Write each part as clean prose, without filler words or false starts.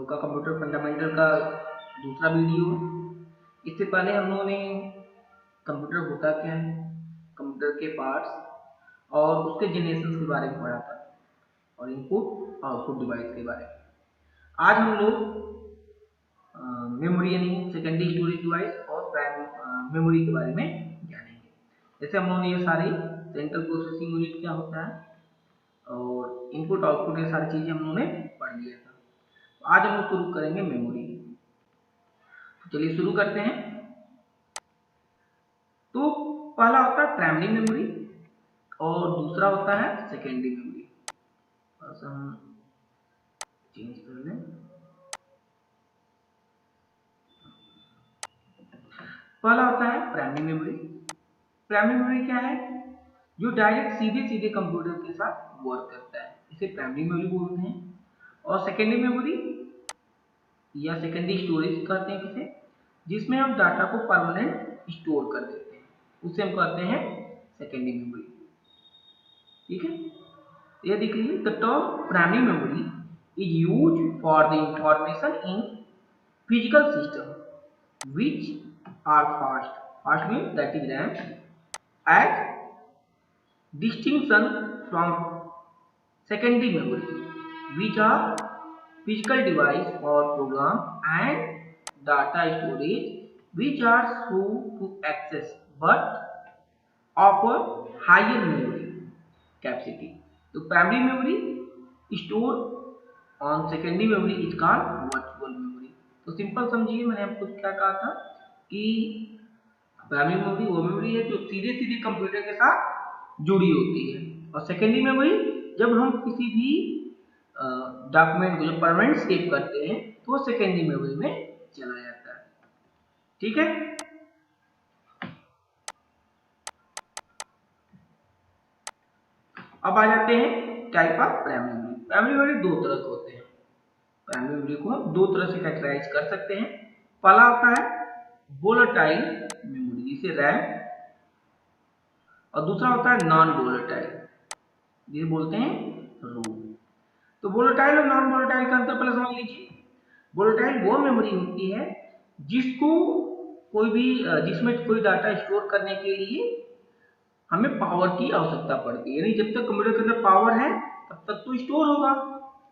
का computer fundamental का दूसरा वीडियो है। इससे पहले हम लोगों ने कंप्यूटर होता क्या है, कंप्यूटर के पार्ट्स और उसके जनरेशन के बारे में पढ़ा था और इनपुट आउटपुट डिवाइस के बारे में। आज हम लोग मेमोरी यानी सेकेंडरी स्टोरेज डिवाइस और प्राइमरी मेमोरी के बारे में जानेंगे। जैसे हम लोगों ने ये सारी सेंट्रल प्रोसेसिंग यूनिट क्या होता है और इनपुट आउटपुट ये सारी चीजें हम लोगों ने पढ़ लिया था। तो आज हम लोग शुरू करेंगे मेमोरी। तो चलिए शुरू करते हैं। तो पहला होता है प्राइमरी मेमोरी और दूसरा होता है सेकेंडरी मेमोरी। बस हम चेंज कर लें। पहला होता है प्राइमरी मेमोरी। प्राइमरी मेमोरी क्या है? जो डायरेक्ट सीधे सीधे कंप्यूटर के साथ वर्क करता है, इसे प्राइमरी मेमोरी बोलते हैं। और सेकेंडरी मेमोरी या सेकेंडरी स्टोरेज कहते हैं किसे, जिसमें हम डाटा को परमानेंट स्टोर कर देते हैं, उसे हम कहते हैं सेकेंडरी मेमोरी। ठीक है, ये देख लीजिए, the term primary memory is used for the information in physical system which are fast means that is RAM, as distinction from secondary memory which are physical device or program and data storage which are slow to access but offer higher memory capacity. तो primary memory store on secondary memory is called virtual memory. तो simple समझिए, मैंने आपको क्या कहा था कि primary memory वो मेमोरी है जो सीधे सीधे कंप्यूटर के साथ जुड़ी होती है, और सेकेंडरी मेमोरी जब हम किसी भी डॉक्यूमेंट को जब परमानेंट सेव करते हैं तो वो सेकेंडरी मेमोरी में चला जाता है। ठीक है, अब आ जाते हैं type of primary memory. Primary memory दो तरह के होते हैं। प्राइमरी मेमोरी को हम दो तरह से कैटेगराइज कर सकते हैं। पहला होता है वोलेटाइल मेमोरी, जिसे रैम, और दूसरा होता है नॉन वोलेटाइल, जिसे बोलते हैं रोम। तो वोलेटाइल और नॉन वोलेटाइल का अंतर पहले समझ लीजिए। वोलेटाइल वो मेमोरी होती है जिसको जिसमें कोई डाटा स्टोर करने के लिए हमें पावर की आवश्यकता पड़ती है, यानी जब तक कंप्यूटर के अंदर पावर है तब तक तो स्टोर होगा,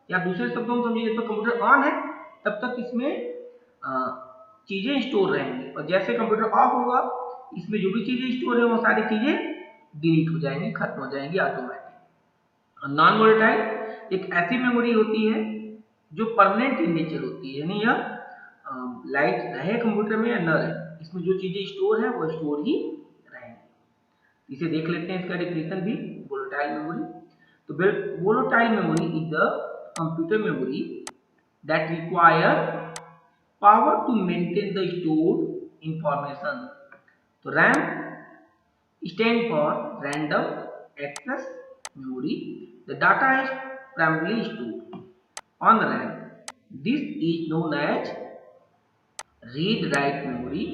या दूसरे शब्दों में समझिए, जब तक कंप्यूटर ऑन है तब तक इसमें चीजें स्टोर रहेंगी, और जैसे कंप्यूटर ऑफ होगा इसमें जो भी चीजें स्टोर है वो सारी चीजें डिलीट हो जाएंगी, खत्म हो जाएंगी ऑटोमेटिक। नॉन वोलेटाइल एक ऐसी मेमोरी होती है जो परमानेंट इन नेचर होती है, यानी यह लाइट रहे कंप्यूटर में या न रहे, इसमें जो चीजें स्टोर है वो स्टोर ही रहेंगी। इसे देख लेते हैं, इसका डेफिनेशन भी, वोलेटाइल मेमोरी। तो volatile memory is the computer memory that require power to maintain the stored information. तो RAM stand for random access memory. The data is primarily stored on RAM. This is known as read-write memory,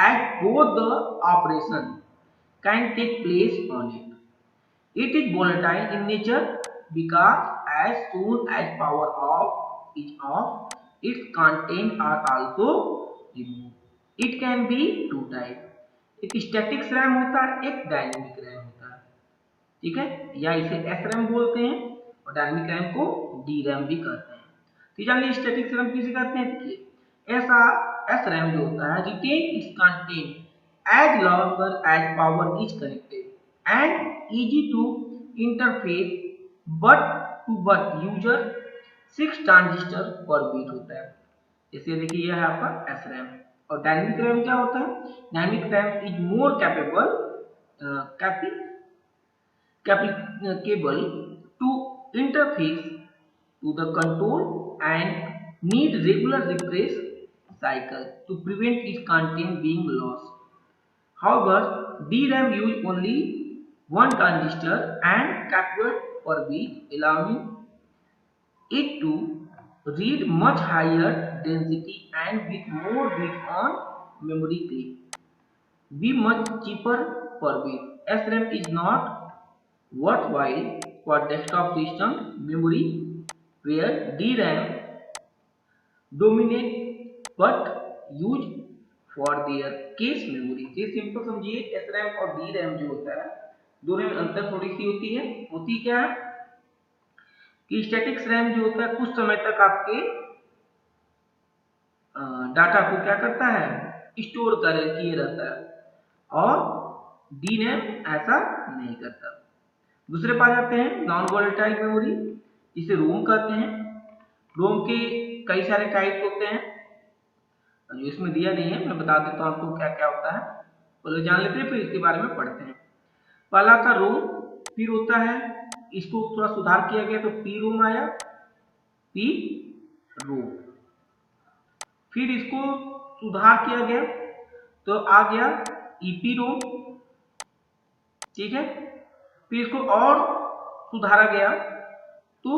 as both the operation can take place on it. It is volatile in nature because as soon as power off is off, its content are also removed. It can be two type, एक static RAM होता है, एक dynamic RAM होता है। ठीक है, या इसे एस रैम बोलते हैं और डायनेमिक रैम को डी रैम भी कहते हैं। तो जानिए स्टैटिक रैम किसे कहते हैं। देखिए, ऐसा एस रैम जो होता है retain its content as longer as power is connected and easy to interface but user 6 transistor per bit होता है। जैसे देखिए, यह है आपका एस रैम। और डायनेमिक रैम क्या होता है? Dynamic RAM is more capable to interface to the control and need regular refresh cycle to prevent its content being lost. However, DRAM use only one transistor and capable per bit, allowing it to read much higher density and with more bit on memory clip. Be much cheaper per bit. SRAM is not worthwhile for desktop system memory, where DRAM dominate but use for their case memory. ये simple समझिए, SRAM और DRAM जो होता है दोनों में अंतर थोड़ी सी होती है। होती क्या है कि स्टैटिक रैम जो होता है कुछ समय तक आपके डाटा को क्या करता है, स्टोर कर किए रहता है, और DRAM ऐसा नहीं करता। दूसरे पास जाते हैं नॉन वोलेटाइल मेमोरी, इसे रोम कहते हैं। रोम के कई सारे टाइप्स होते हैं, जो इसमें दिया नहीं है, मैं बता देता हूँ आपको क्या क्या होता है, पहले जान लेते हैं फिर इसके बारे में पढ़ते हैं। पहला था रोम, फिर होता है, इसको थोड़ा सुधार किया गया तो पी रोम आया, पी रोम। फिर इसको सुधार किया गया तो आ गया ईपी रोम, ठीक है। फिर इसको और सुधारा गया तो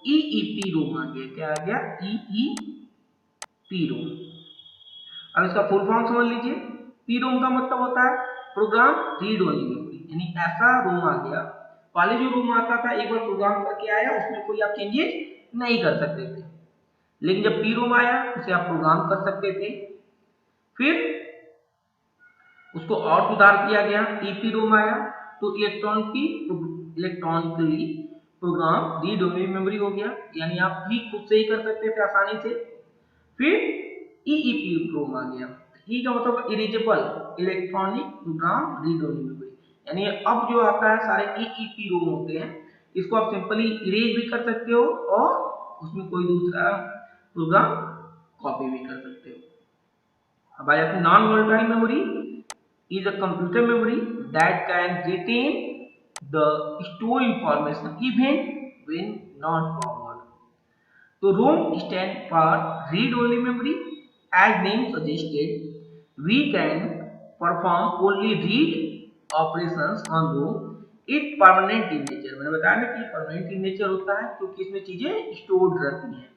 ईईपी रोम आ गया। क्या आ गया, ईईपी रोम। अब इसका फुल फॉर्म समझ लीजिए। पी रोम का मतलब होता है प्रोग्राम रीड ओनली मेमोरी, यानी ऐसा रोम आ गया। पहले जो रोम आता था एक बार प्रोग्राम करके आया, उसमें कोई आप चेंजेस नहीं कर सकते थे, लेकिन जब पी रोम आया उसे आप प्रोग्राम कर सकते थे। फिर उसको और सुधार किया गया, ईपी रोम आया तो electronically program read only memory हो गया, यानी आप भी खुद से ही कर सकते थे आसानी से। फिर ईईपी रोम आ गया, ई का मतलब erasable electronic program read only memory, यानी अब जो आता है सारे ईईपी रोम होते हैं, इसको आप सिंपली इरेज भी कर सकते हो और उसमें कोई दूसरा प्रोग्राम कॉपी भी कर सकते हो। अब आ जाते हैं non volatile memory. is a computer memory that can retain the stored information even when not forwarded. So ROM stands for read only memory. As name suggested, we can perform only read operations on ROM. It permanent in nature, मैंने बताया ना कि permanent in nature होता है क्योंकि इसमें चीजें stored रहती हैं।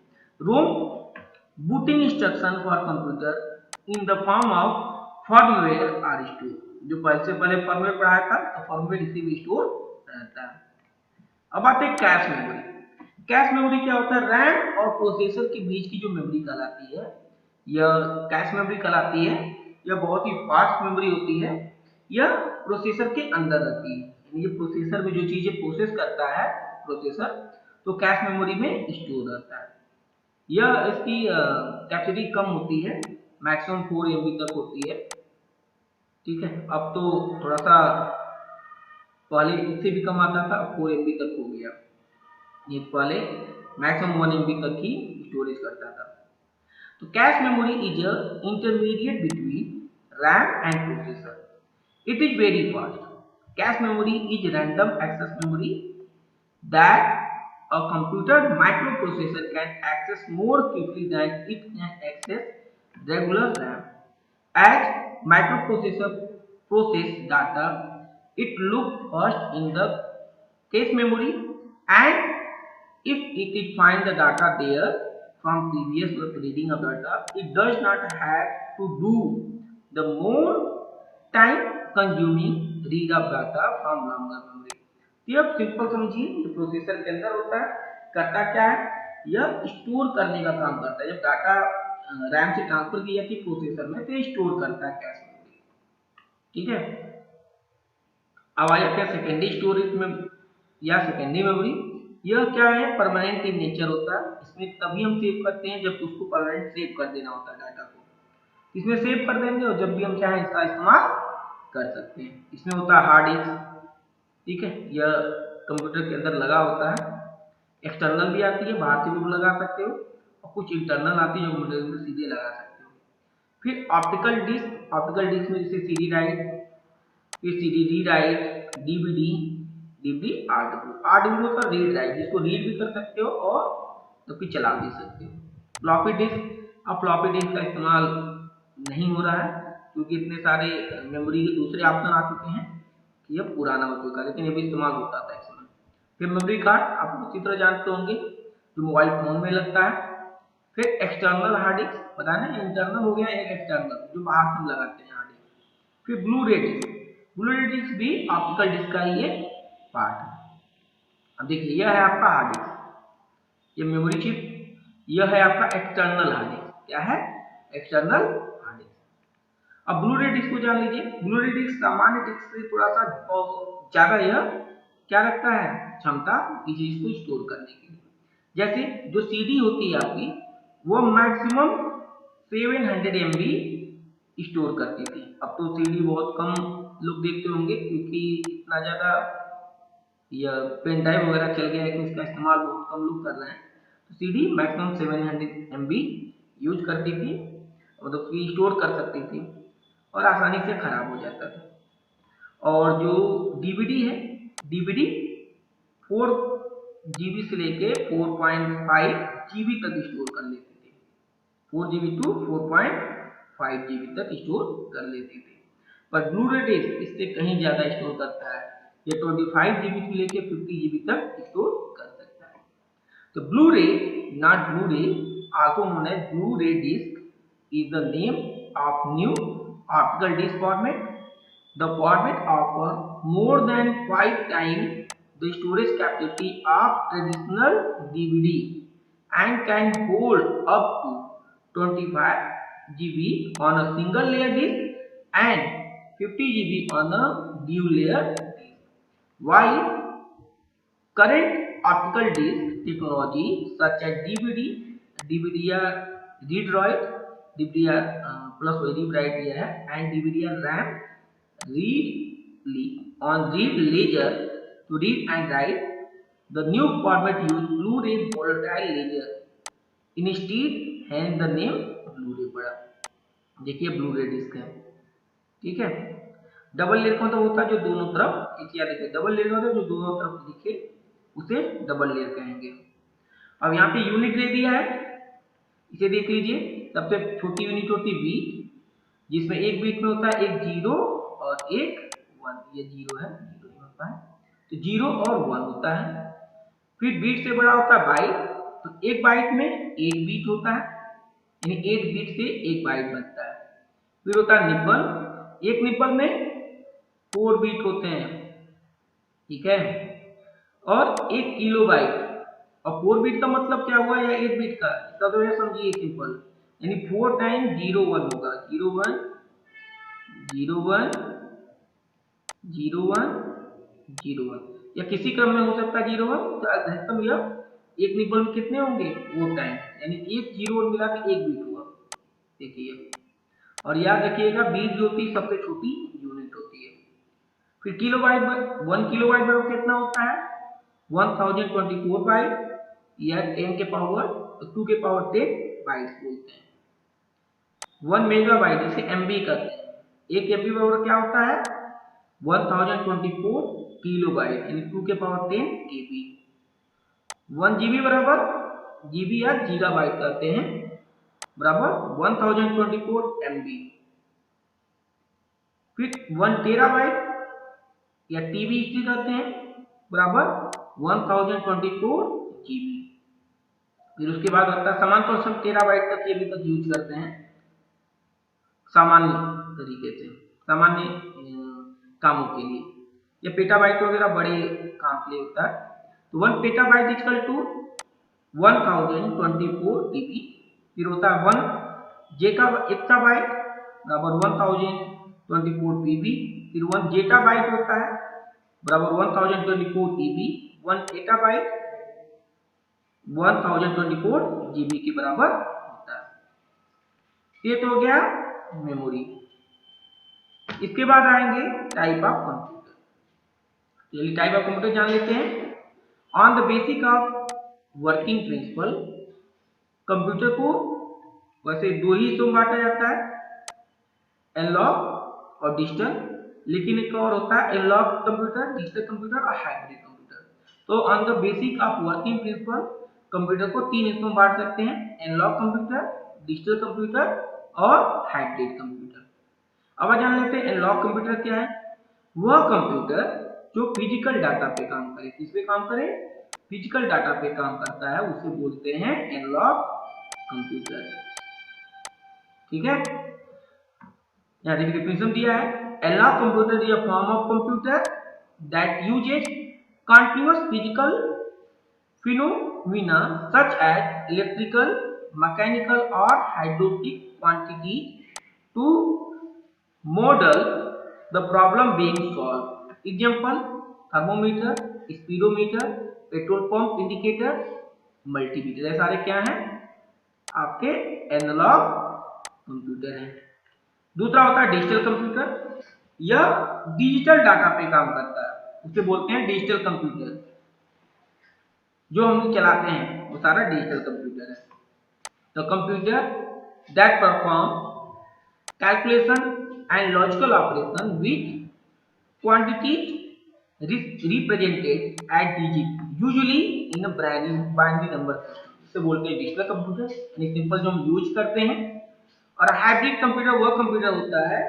ROM booting instruction for computer in the form of firmware are store, जो से पहले फर्मवेयर पढ़ाया था तो फर्मवेयर इसी में स्टोर रहता है। अब आते हैं कैश मेमोरी। कैश मेमोरी क्या होता है, रैम और प्रोसेसर के बीच की जो मेमोरी कहलाती है यह कैश मेमोरी कहलाती है। यह बहुत ही फास्ट मेमोरी होती है, यह प्रोसेसर के अंदर रहती है, यानी ये प्रोसेसर में जो चीजें प्रोसेस करता है प्रोसेसर, तो कैश मेमोरी में स्टोर रहता है। यह इसकी कैपेसिटी कम होती है, मैक्सिमम 4 MB तक होती है, ठीक है। अब तो थोड़ा सा पहले इससे भी कम आता था, 4 MB तक हो गया। ये पहले मैक्सिमम 1 MB तक ही स्टोरेज करता था। तो cache memory is a intermediate between RAM and processor. It is very fast. Cache memory is random access memory that a computer microprocessor can access more quickly than it can access regular RAM. As microprocessor process data, it look first in the cache memory, and if it is find the data there from previous reading of data, it does not have to do the more time consuming read of data from longer memory. ये अब simple समझिए, ये processor के अंदर होता है, करता क्या है, यह स्टोर करने का काम करता है। जब डाटा रैम से ट्रांसफर की जाती है प्रोसेसर में तो ये स्टोर करता है कैश मेमोरी, ठीक है। अब आ जाते हैं सेकेंडरी स्टोरेज में या सेकेंडरी मेमोरी। यह क्या है, परमानेंट इन नेचर होता है। इसमें तभी हम सेव करते हैं जब उसको परमानेंट सेव कर देना होता है डाटा को, इसमें सेव कर देंगे और जब भी हम चाहें इसका इस्तेमाल कर सकते हैं। इसमें होता है हार्ड डिस्क, ठीक है, यह कंप्यूटर के अंदर लगा होता है। एक्सटर्नल भी आती है, बाहर से भी लगा सकते हो, और कुछ इंटरनल आती है जो कंप्यूटर में सीधे लगा सकते हो। फिर ऑप्टिकल डिस्क, ऑप्टिकल डिस्क में जैसे सीडी राइट, फिर सीडी री राइट, डीवीडी, डीवीडी आरडब्ल्यू का रीड राइट, जिसको रीड भी कर सकते हो और जबकि चला भी सकते हो। फ्लॉपी डिस्क, अब फ्लॉपी डिस्क का इस्तेमाल नहीं हो रहा है क्योंकि इतने सारे मेमोरी के दूसरे ऑप्शन आ चुके हैं, यह पुराना हो चुका है, लेकिन ये भी इस्तेमाल होता था इस समय। फिर मेमोरी कार्ड, आप उसी तरह जानते होंगे जो मोबाइल फोन में लगता है। फिर एक्सटर्नल हार्ड डिस्क, पता है ना, इंटरनल हो गया, एक एक्सटर्नल जो बाहर से लगाते हैं हार्ड डिस्क। फिर ब्लू रे डिस्क, ब्लू रे डिस्क भी ऑप्टिकल डिस्क का ही एक पार्ट है। अब देखिए यह है आपका हार्ड डिस्क, ये मेमोरी चिप, यह है आपका एक्सटर्नल हार्ड डिस्क। क्या है? External hard disk. अब ब्लू रे डिस्क को जान लीजिए। ब्लू रे डिस्क सामान्य डिस्क से थोड़ा सा ज्यादा यह क्या रखता है? क्षमता किसी चीज को स्टोर करने के लिए। जैसे जो सीडी होती है आपकी, वो मैक्सिमम 700 MB स्टोर करती थी। अब तो सीडी बहुत कम लोग देखते होंगे, क्योंकि इतना ज्यादा या पेन ड्राइव वगैरह चल गया है कि उसका इस्तेमाल बहुत कम लोग कर रहे हैं। तो सीडी मैक्सिमम 700 MB यूज करती थी, मतलब कि स्टोर कर सकती थी और आसानी से खराब हो जाता था। और जो डीवीडी है, डीवीडी 4 GB से लेके 4.5 GB तक स्टोर कर लेती थी। 4 GB टू 4.5 GB तक स्टोर कर लेती थी। पर ब्लू रे डिस्क इससे कहीं ज्यादा स्टोर करता है। ये 25 GB से लेके 50 GB तक स्टोर कर सकता है। तो ब्लू रे, not blue ray, also known as blue ray disk, is the name of new optical disc format. The format offers more than 5 times the storage capacity of traditional DVD and can hold up to 25 GB on a single layer disk and 50 GB on a dual layer disk. While current optical disc technology such as DVD, DVDR read-write, DVDR plus read-write दिया है, and DVDR RAM on read ledger to read and write. The new format use Blu-ray volatile ledger instead, hence the name Blu-ray पड़ा। देखिए Blu-ray disc है, ठीक है। Double layer का मतलब होता है जो दोनों तरफ एक या लिखे, डबल लेयर होता है जो दोनों तरफ लिखे, उसे डबल लेयर कहेंगे। अब यहाँ पे यूनिट दे दिया है, इसे देख लीजिए। सबसे छोटी यूनिट होती है बीट, जिसमें एक बीट में होता है एक 0 और एक 1। ये 0 है, 0 होता है, तो 0 और 1 होता है। फिर बीट से बड़ा होता है बाइट, तो एक बाइट में एक बीट होता है, यानी एक बीट से एक बाइट बनता है। फिर होता है निब्बल, एक निब्बल में 4 बीट होते हैं, ठीक है। और एक किलो बाइट, और 4 बीट का मतलब क्या हुआ या 8 बीट का, इसका तो है समझिए सिंपल, यानी 4 टाइम 0 1 होगा, 0 1 0 1 0 1 0 1, या किसी क्रम में हो सकता है 0 1, तो अधिकतम यह एक निब्बल में कितने होंगे 4 टाइम, यानी एक 0 मिला के एक बीट हुआ। देखिए, और याद रखिएगा बीट जो होती है सबसे छोटी यूनिट होती है। फिर किलो बाइट, 1 किलो बाइट बराबर कितना होता है 1024 बाइट, या 10 के पावर 2 के पावर 10 बाइट्स बोलते हैं। 1 मेगाबाइट जिसे एमबी कहते हैं, एक एमबी बराबर क्या होता है 1024 किलो बाइट, यानी 2 के पावर 10 केबी। 1 जीबी बराबर, जीबी या गीगाबाइट कहते हैं, बराबर 1024 एमबी। फिर 1 टेराबाइट या टीबी इसे कहते हैं, बराबर 1024 जीबी। फिर उसके बाद होता है सामान्य तौर से टेराबाइट तक ये भी तक यूज करते हैं सामान्य तरीके से, सामान्य कामों के लिए। या पेटाबाइट वगैरह बड़े काम के लिए होता है। तो 1 पेटाबाइट इक्वल टू 1024 टीबी। फिर होता है 1 एक्साबाइट बराबर 1024 पीबी। फिर 1 जेटाबाइट होता है बराबर 1024 ईबी। 1 एटाबाइट 1024 जीबी के बराबर होता है। ये तो हो गया मेमोरी। इसके बाद आएंगे टाइप ऑफ कंप्यूटर। चलिए टाइप ऑफ कंप्यूटर जान लेते हैं। On the basic of working principle, computer को वैसे दो ही हिस्सों में बांटा जाता है, एनालॉग और डिजिटल। लेकिन एक और होता है एनालॉग कंप्यूटर, डिजिटल कंप्यूटर और हाइब्रिड कंप्यूटर। तो on the basic of working principle computer को 3 हिस्सों में बांट सकते हैं, एनालॉग कंप्यूटर, डिजिटल कंप्यूटर और हाइब्रिड कंप्यूटर। अब जान लेते हैं एनालॉग कंप्यूटर क्या है। वह कंप्यूटर जो फिजिकल डाटा पे काम करे, किस पे काम करे, फिजिकल डाटा पे काम करता है, उसे बोलते हैं एनालॉग कंप्यूटर, ठीक है। यहाँ देखिए डिफिनेशन दिया है, analogue computer is a form of computer that uses continuous physical phenomena such as electrical, mechanical or hydraulic quantity to model the problem being solved. Example: thermometer, speedometer, petrol pump indicator, multimeter. ये सारे क्या हैं? आपके analogue computer हैं। दूसरा होता है digital computer. यह डिजिटल डाटा पे काम करता है, उसे बोलते हैं डिजिटल कंप्यूटर। जो हम चलाते हैं वो सारा डिजिटल कंप्यूटर है। तो computer that perform calculation and logical operation with quantities represented as digit usually in a binary number system, इसे बोलते हैं डिजिटल कंप्यूटर। यानी सिंपल जो हम यूज करते हैं। और हाइब्रिड कंप्यूटर वह कंप्यूटर होता है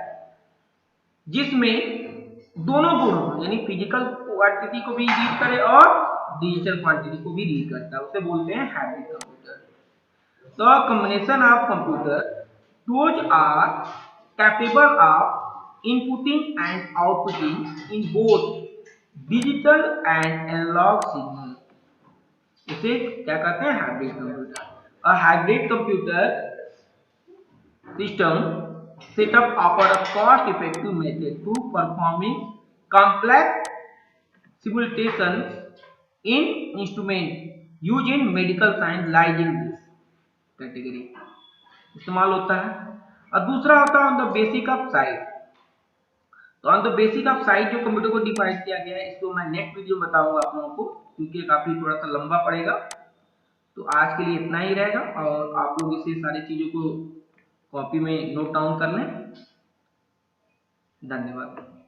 जिसमें दोनों गुण हो, यानी फिजिकल क्वांटिटी को भी रीड करे और डिजिटल क्वांटिटी को भी रीड करता है, उसे बोलते हैं hybrid computer. So a combination of computer, those are capable of inputting and outputting in both digital and analog signal. इसे क्या कहते हैं? Hybrid computer. A hybrid computer system setup offer a cost-effective method to performing complex simulations in instrument used in medical science lies in this category इस्तेमाल होता है। और दूसरा होता है on the basic of size. तो on the basic of size जो computer को डिफाइन किया गया है, इसको मैं नेक्स्ट वीडियो में बताऊंगा आप लोगों को, क्योंकि काफी थोड़ा सा लंबा पड़ेगा। तो आज के लिए इतना ही रहेगा और आप लोग इसे सारी चीजों को कॉपी में नोट डाउन कर लें। धन्यवाद।